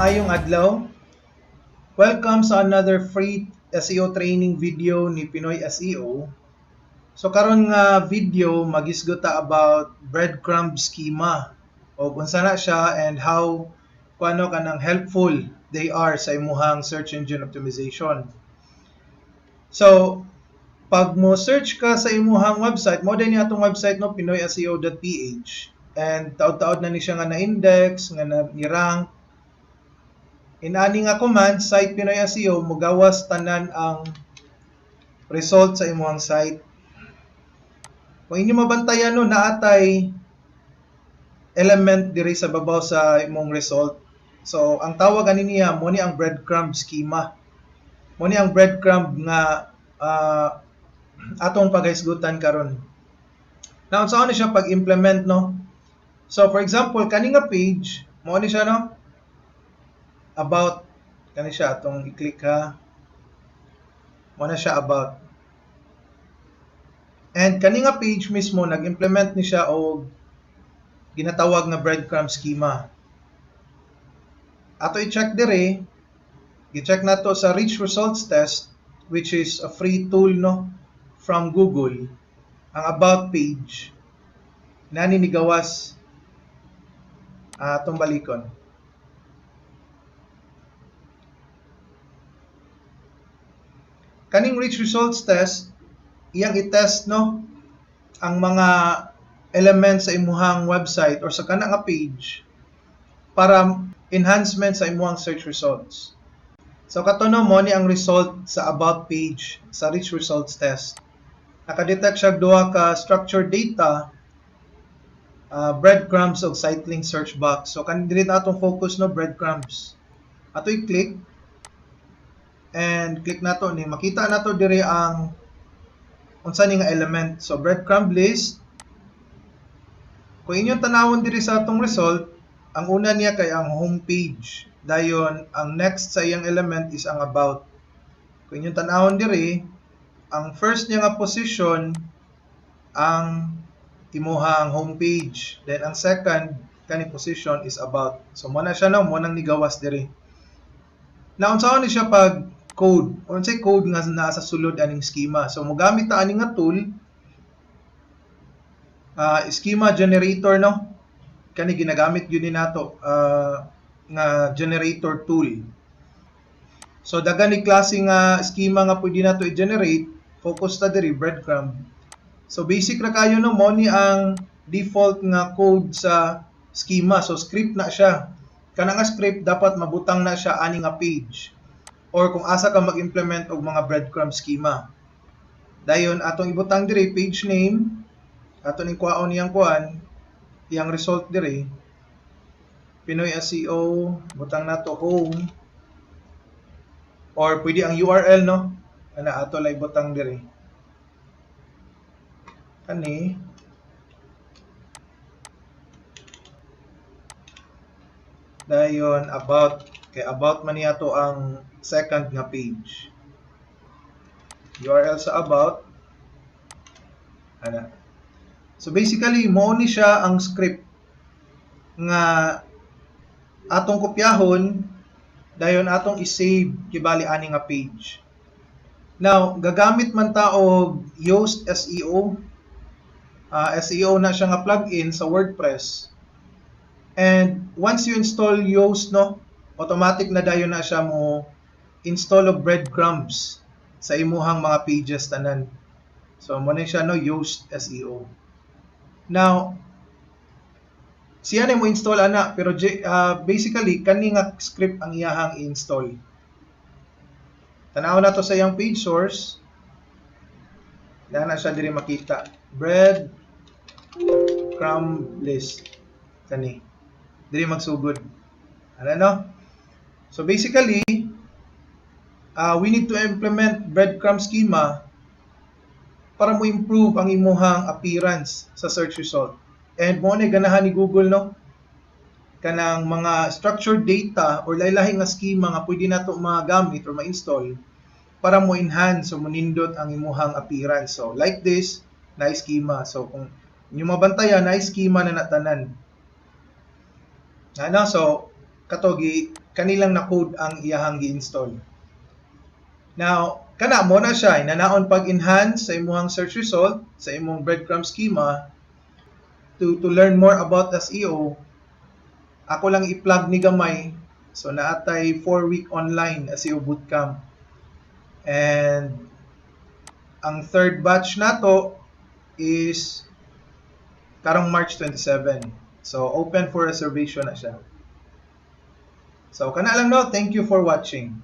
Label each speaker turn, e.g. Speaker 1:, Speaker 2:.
Speaker 1: Maayong adlaw. Welcome sa another free SEO training video ni Pinoy SEO. So karon nga video magisgota about breadcrumb schema o unsa na siya and how kuano kanang helpful they are sa imuhang search engine optimization. So pag mo search ka sa imuhang website, mo din atong website no pinoyseo.ph, and taod-taod na ni siya nga na-index, nga ni-rank. Inani nga command, site Pinoy SEO, mugawas tanan ang result sa imuhang site. Kung inyo mabantayan no, naatay element diri sa babaw sa imong result. So, ang tawag ani niya, mo ni ang breadcrumb schema. Mo ni ang breadcrumb nga atong paghisgutan karon. Now, saan ni siya pag-implement no? So, for example, kani nga page, mo ni siya no? About, kani siya, atong i-click ha. Mo na siya about. And kani nga page mismo, nag-implement ni siya o ginatawag na breadcrumb schema. Ato i-check dire, i-check nato sa Rich Results Test, which is a free tool no from Google. Ang about page, nani ni gawas atong balikon. Kaning Rich Results Test, iyang i-test no ang mga elements sa imuhang website or sa kana nga page para enhancement sa imuhang search results. So katuno mo ni ang result sa about page sa Rich Results Test. Nakadetect siya duha ka structured data, breadcrumbs of site link search box. So kanindiri na atong focus no breadcrumbs. Ato i-click and click nato ni makita nato dire ang unsa ni nga element. So breadcrumb list. Kung inyong tanawon diri sa atong result, ang una niya kay ang home page. Dayon ang next sa iyang element is ang about. Kung inyong tanawon diri, ang first niya nga position ang imuhang home page. Then ang second kani position is about. So mo na siya no, mo nang nigawas diri. Now unsaon ni siya pag code? Unsay code nga naa sa sulod aning schema? So mogamit ta ani nga tool, schema generator no. Kani ginagamit gyud ni nato nga generator tool. So daghan ni klase nga schema nga pwede nato i-generate, focus ta diri breadcrumb. So basic ra kayo no, mo ni ang default nga code sa schema. So script na siya. Kana nga script dapat mabutang na siya ani nga page or kung asa ka mag-implement og mga breadcrumb schema. Dayon atong ibutang diri page name, ato ning kuhaon niyang kuan, iyang result diri Pinoy SEO, butang nato home, or pwede ang URL no, ana ato lay butang diri kani dayon about, kay about man niya to ang second nga page. URL sa about ana. So basically mo ni siya ang script nga atong kopyahon dayon atong i-save kibali ani nga page. Now gagamit man ta og Yoast SEO. SEO na siya nga plugin sa WordPress. And once you install Yoast no, automatic na dayon na siya mo install og breadcrumbs sa imuhang mga pages tanan. So mo na siya no, Yoast SEO. Now siya na mo install ana, pero basically kani nga script ang iyahang i-install. Tanaw na to sa iyang page source. Na siya diri makita. Breadcrumb list. Kani. Diri magsugod. Ano no? So basically, we need to implement breadcrumb schema para mo improve ang imuhang appearance sa search result. And mo na ganahan ni Google no, kanang mga structured data or lahi-lahi nga schema nga pwede nato magamit or ma-install para mo enhance o manindot ang imuhang appearance. So like this, na schema. So kung inyo mabantayan, na schema na natanan. Ano, so katogi kanilang na code ang iyahang gi-install. Now, kana mo na siya inanaon pag-enhance sa imong search result sa imong breadcrumb schema to learn more about SEO. Ako lang i-plug ni gamay. So naatay 4-week online SEO bootcamp. And ang third batch nato is karong March 27. So open for reservation na siya. So kana lang no, thank you for watching.